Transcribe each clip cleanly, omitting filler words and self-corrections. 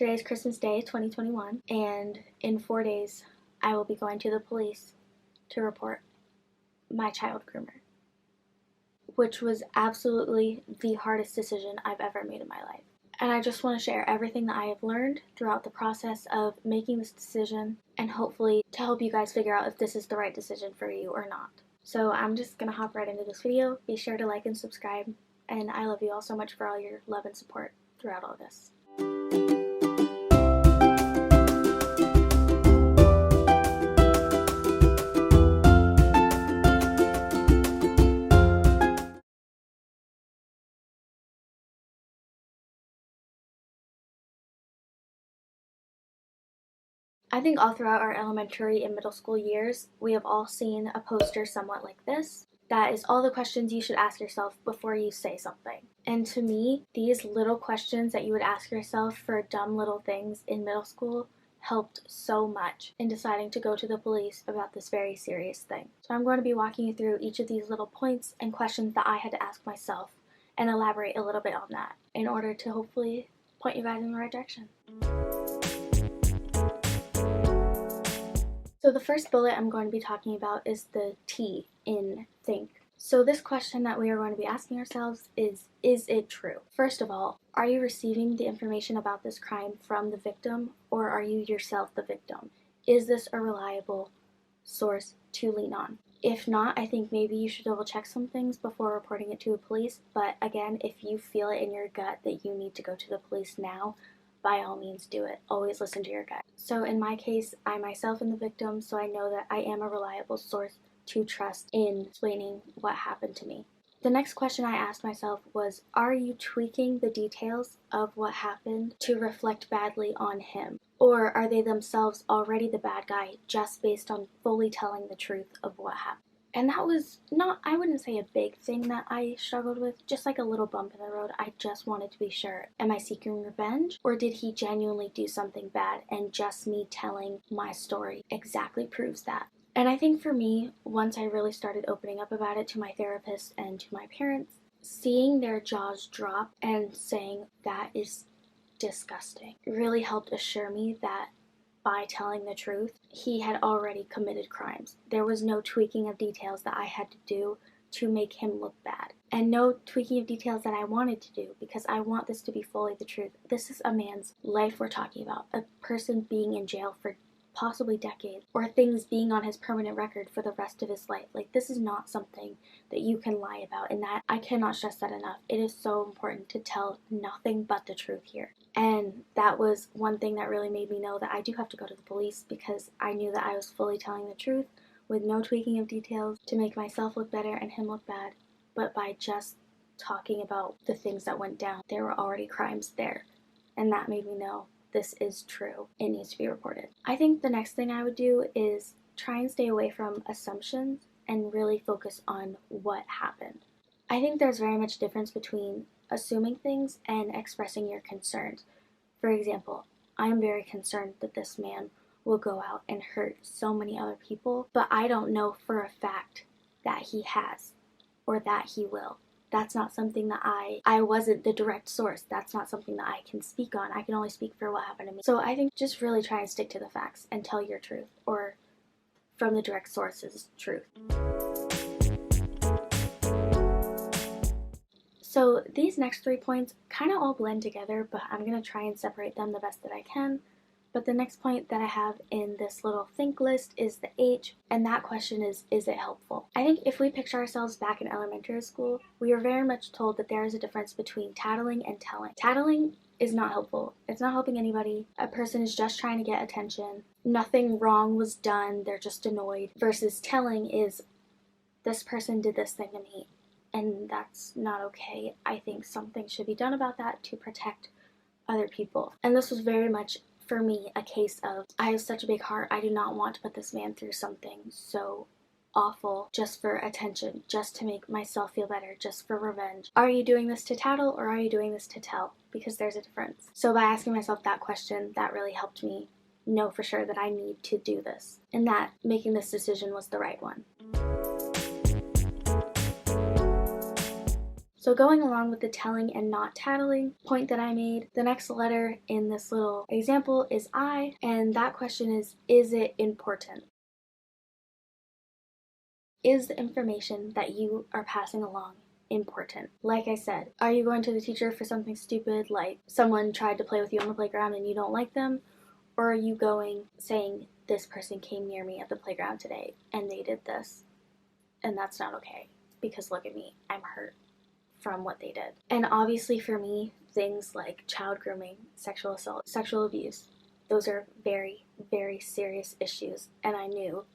Today is Christmas Day 2021, and in 4 days I will be going to the police to report my child groomer, which was absolutely the hardest decision I've ever made in my life. And I just want to share everything that I have learned throughout the process of making this decision, and hopefully to help you guys figure out if this is the right decision for you or not. So I'm just going to hop right into this video. Be sure to like and subscribe, and I love you all so much for all your love and support throughout all this. I think all throughout our elementary and middle school years, we have all seen a poster somewhat like this. That is all the questions you should ask yourself before you say something. And to me, these little questions that you would ask yourself for dumb little things in middle school helped so much in deciding to go to the police about this very serious thing. So I'm going to be walking you through each of these little points and questions that I had to ask myself and elaborate a little bit on that in order to hopefully point you guys in the right direction. So the first bullet I'm going to be talking about is the T in think. So this question that we are going to be asking ourselves is it true? First of all, are you receiving the information about this crime from the victim, or are you yourself the victim? Is this a reliable source to lean on? If not, I think maybe you should double check some things before reporting it to the police, but again, if you feel it in your gut that you need to go to the police now, by all means do it. Always listen to your gut. So in my case, I myself am the victim, so I know that I am a reliable source to trust in explaining what happened to me. The next question I asked myself was, are you tweaking the details of what happened to reflect badly on him? Or are they themselves already the bad guy just based on fully telling the truth of what happened? And that was not, I wouldn't say a big thing that I struggled with, just like a little bump in the road. I just wanted to be sure. Am I seeking revenge? Or did he genuinely do something bad, and just me telling my story exactly proves that? And I think for me, once I really started opening up about it to my therapist and to my parents, seeing their jaws drop and saying that is disgusting really helped assure me that by telling the truth, he had already committed crimes. There was no tweaking of details that I had to do to make him look bad. And no tweaking of details that I wanted to do, because I want this to be fully the truth. This is a man's life we're talking about. A person being in jail for possibly decades, or things being on his permanent record for the rest of his life. Like, this is not something that you can lie about, and that I cannot stress that enough. It is so important to tell nothing but the truth here. And that was one thing that really made me know that I do have to go to the police, because I knew that I was fully telling the truth with no tweaking of details to make myself look better and him look bad, but by just talking about the things that went down. There were already crimes there, and that made me know this is true. It needs to be reported. I think the next thing I would do is try and stay away from assumptions and really focus on what happened. I think there's very much difference between assuming things and expressing your concerns. For example, I'm very concerned that this man will go out and hurt so many other people, but I don't know for a fact that he has or that he will. That's not something that I wasn't the direct source. That's not something that I can speak on. I can only speak for what happened to me. So I think just really try and stick to the facts and tell your truth, or from the direct source's truth. So these next 3 points kind of all blend together, but I'm going to try and separate them the best that I can. But the next point that I have in this little think list is the H, and that question is it helpful? I think if we picture ourselves back in elementary school, we are very much told that there is a difference between tattling and telling. Tattling is not helpful. It's not helping anybody. A person is just trying to get attention. Nothing wrong was done. They're just annoyed. Versus telling is, this person did this thing to me, and that's not okay. I think something should be done about that to protect other people. And this was very much, for me, a case of, I have such a big heart, I do not want to put this man through something so awful just for attention, just to make myself feel better, just for revenge. Are you doing this to tattle, or are you doing this to tell? Because there's a difference. So by asking myself that question, that really helped me know for sure that I need to do this, and that making this decision was the right one. So going along with the telling and not tattling point that I made, the next letter in this little example is I, and that question is it important? Is the information that you are passing along important? Like I said, are you going to the teacher for something stupid, like someone tried to play with you on the playground and you don't like them? Or are you going saying, this person came near me at the playground today and they did this, and that's not okay because look at me, I'm hurt from what they did. And obviously for me, things like child grooming, sexual assault, sexual abuse, those are very, very serious issues, and I knew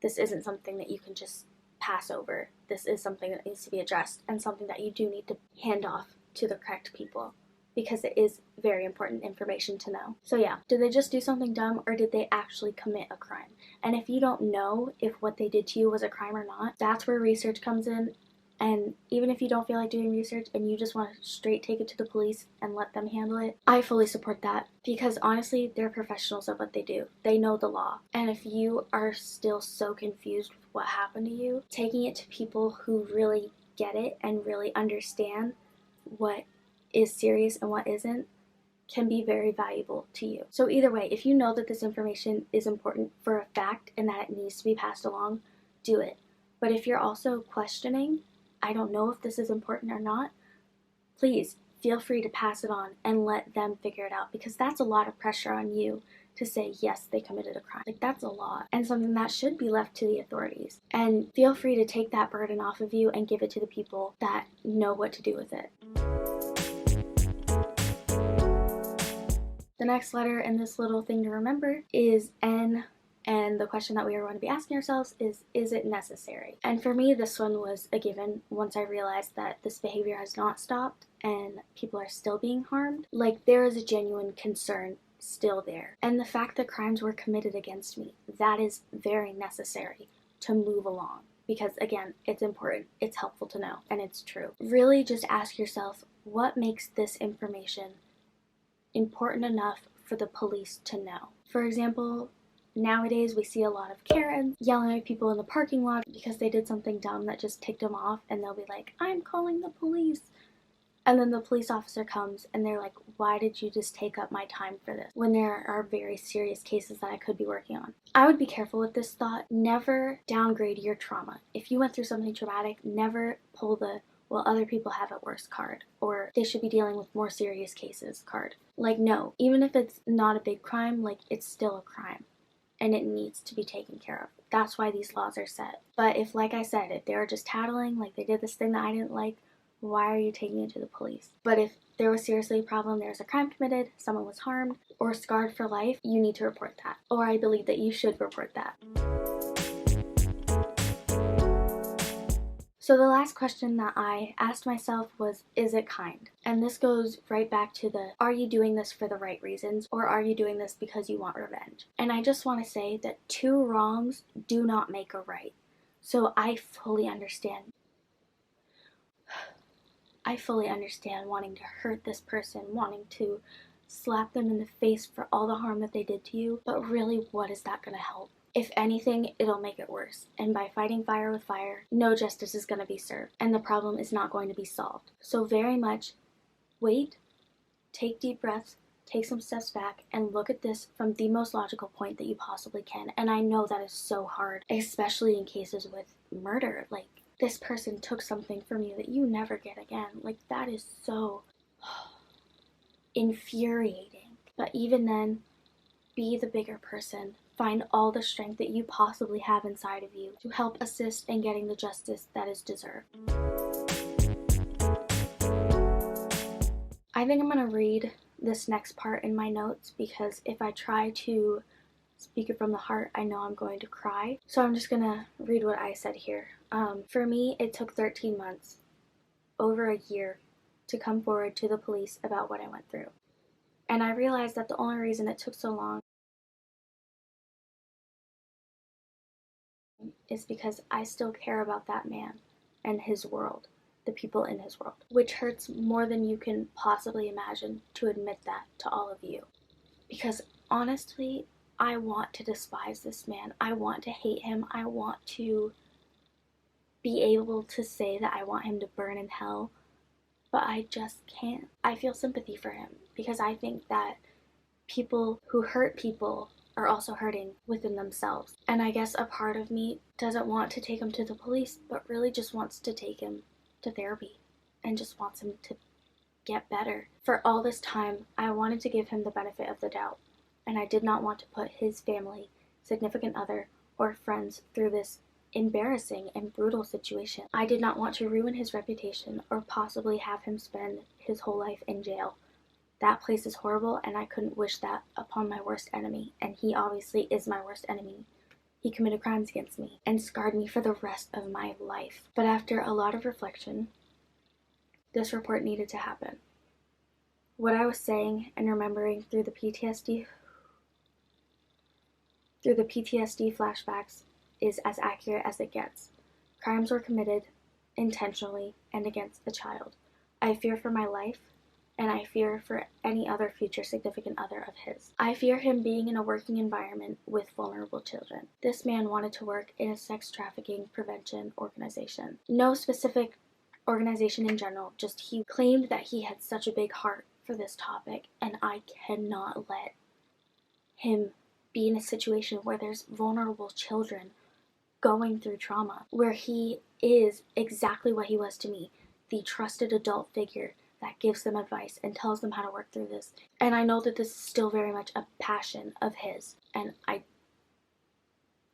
this isn't something that you can just pass over. This is something that needs to be addressed and something that you do need to hand off to the correct people because it is very important information to know. So yeah, did they just do something dumb or did they actually commit a crime? And if you don't know if what they did to you was a crime or not, that's where research comes in. And even if you don't feel like doing research and you just want to straight take it to the police and let them handle it, I fully support that because honestly, they're professionals at what they do. They know the law. And if you are still so confused with what happened to you, taking it to people who really get it and really understand what is serious and what isn't can be very valuable to you. So either way, if you know that this information is important for a fact and that it needs to be passed along, do it. But if you're also questioning, I don't know if this is important or not, please feel free to pass it on and let them figure it out because that's a lot of pressure on you to say, yes, they committed a crime. Like, that's a lot and something that should be left to the authorities. And feel free to take that burden off of you and give it to the people that know what to do with it. The next letter in this little thing to remember is N. And the question that we are going to be asking ourselves is it necessary? And for me, this one was a given once I realized that this behavior has not stopped and people are still being harmed. Like, there is a genuine concern still there. And the fact that crimes were committed against me, that is very necessary to move along. Because again, it's important, it's helpful to know, and it's true. Really just ask yourself, what makes this information important enough for the police to know? For example, nowadays we see a lot of Karens yelling at people in the parking lot because they did something dumb that just ticked them off, and they'll be like, I'm calling the police. And then the police officer comes and they're like, why did you just take up my time for this? When there are very serious cases that I could be working on. I would be careful with this thought. Never downgrade your trauma. If you went through something traumatic, never pull the, well, other people have it worse card, or they should be dealing with more serious cases card. Like, no, even if it's not a big crime, like, it's still a crime and it needs to be taken care of. That's why these laws are set. But if, like I said, if they're just tattling, like they did this thing that I didn't like, why are you taking it to the police? But if there was seriously a problem, there was a crime committed, someone was harmed, or scarred for life, you need to report that. Or I believe that you should report that. So the last question that I asked myself was, is it kind? And this goes right back to the, are you doing this for the right reasons, or are you doing this because you want revenge? And I just want to say that two wrongs do not make a right. So I fully understand wanting to hurt this person, wanting to slap them in the face for all the harm that they did to you, but really, what is that going to help? If anything, it'll make it worse. And by fighting fire with fire, no justice is going to be served, and the problem is not going to be solved. So very much wait, take deep breaths, take some steps back, and look at this from the most logical point that you possibly can. And I know that is so hard, especially in cases with murder. Like, this person took something from you that you never get again. Like, that is so infuriating. But even then, be the bigger person. Find all the strength that you possibly have inside of you to help assist in getting the justice that is deserved. I think I'm going to read this next part in my notes because if I try to speak it from the heart, I know I'm going to cry. So I'm just going to read what I said here. For me, it took 13 months, over a year, to come forward to the police about what I went through. And I realized that the only reason it took so long is because I still care about that man and his world, the people in his world, which hurts more than you can possibly imagine to admit that to all of you. Because honestly, I want to despise this man. I want to hate him. I want to be able to say that I want him to burn in hell. but I just can't. I feel sympathy for him because I think that people who hurt people are also hurting within themselves. And I guess a part of me doesn't want to take him to the police, but really just wants to take him to therapy and just wants him to get better. For all this time, I wanted to give him the benefit of the doubt, and I did not want to put his family, significant other, or friends through this embarrassing and brutal situation. I did not want to ruin his reputation or possibly have him spend his whole life in jail. That place is horrible, and I couldn't wish that upon my worst enemy, and he obviously is my worst enemy. He committed crimes against me and scarred me for the rest of my life. But after a lot of reflection, this report needed to happen. What I was saying and remembering through the PTSD flashbacks is as accurate as it gets. Crimes were committed intentionally and against a child. I fear for my life, and I fear for any other future significant other of his. I fear him being in a working environment with vulnerable children. This man wanted to work in a sex trafficking prevention organization. No specific organization in general, just he claimed that he had such a big heart for this topic, and I cannot let him be in a situation where there's vulnerable children going through trauma, where he is exactly what he was to me, the trusted adult figure that gives them advice and tells them how to work through this. And I know that this is still very much a passion of his, and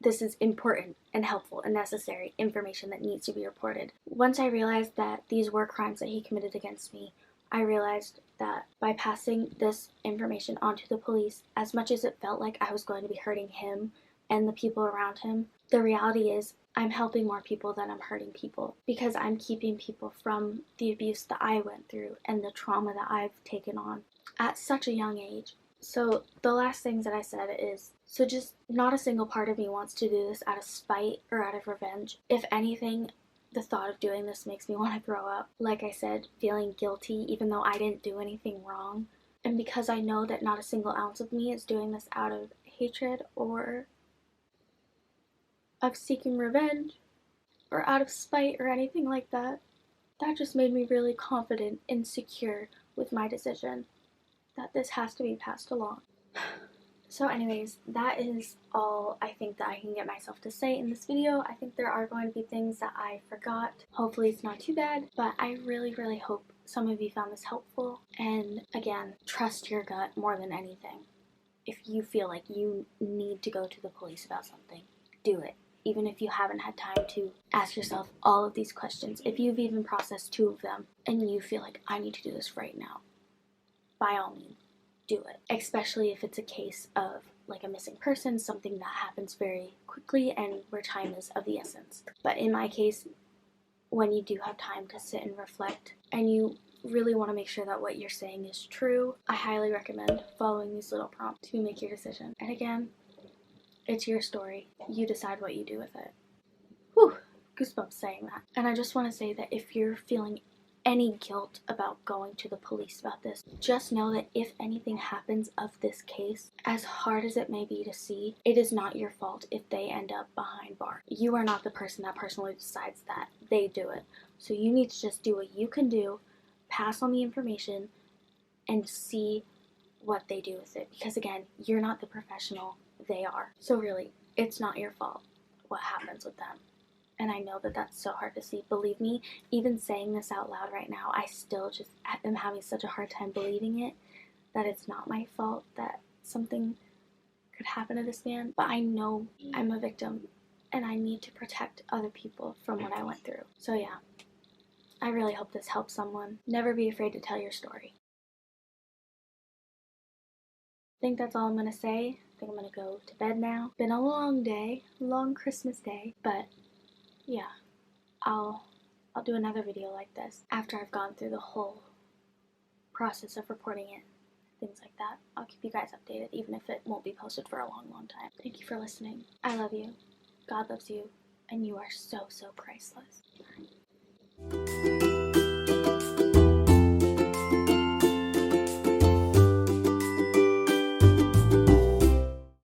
this is important and helpful and necessary information that needs to be reported. Once I realized that these were crimes that he committed against me, I realized that by passing this information on to the police, as much as it felt like I was going to be hurting him and the people around him, the reality is I'm helping more people than I'm hurting people, because I'm keeping people from the abuse that I went through and the trauma that I've taken on at such a young age. So the last things that I said is, so just not a single part of me wants to do this out of spite or out of revenge. If anything, the thought of doing this makes me want to throw up. Like I said, feeling guilty even though I didn't do anything wrong. And because I know that not a single ounce of me is doing this out of hatred or of seeking revenge or out of spite or anything like that, that just made me really confident and secure with my decision that this has to be passed along. So anyways, that is all I think that I can get myself to say in this video. I think there are going to be things that I forgot. Hopefully it's not too bad, but I really hope some of you found this helpful. And again, trust your gut more than anything. If you feel like you need to go to the police about something, do it. Even if you haven't had time to ask yourself all of these questions, if you've even processed 2 of them and you feel like I need to do this right now, by all means, do it. Especially if it's a case of like a missing person, something that happens very quickly and where time is of the essence. But in my case, when you do have time to sit and reflect and you really want to make sure that what you're saying is true, I highly recommend following these little prompts to make your decision. And again, it's your story. You decide what you do with it. Whew, goosebumps saying that. And I just want to say that if you're feeling any guilt about going to the police about this, just know that if anything happens of this case, as hard as it may be to see, it is not your fault if they end up behind bars. You are not the person that personally decides that. They do it. So you need to just do what you can do, pass on the information, and see what they do with it. Because again, you're not the professional, they are. So really, it's not your fault what happens with them. And I know that that's so hard to see. Believe me, even saying this out loud right now, I still just am having such a hard time believing it, that it's not my fault that something could happen to this man. But I know I'm a victim and I need to protect other people from what I went through. So yeah, I really hope this helps someone. Never be afraid to tell your story. I think that's all I'm going to say. I think I'm going to go to bed now. Been a long day, long Christmas day, but yeah, I'll do another video like this after I've gone through the whole process of reporting it, things like that. I'll keep you guys updated, even if it won't be posted for a long time. Thank you for listening. I love you. God loves you, and you are so priceless. Bye.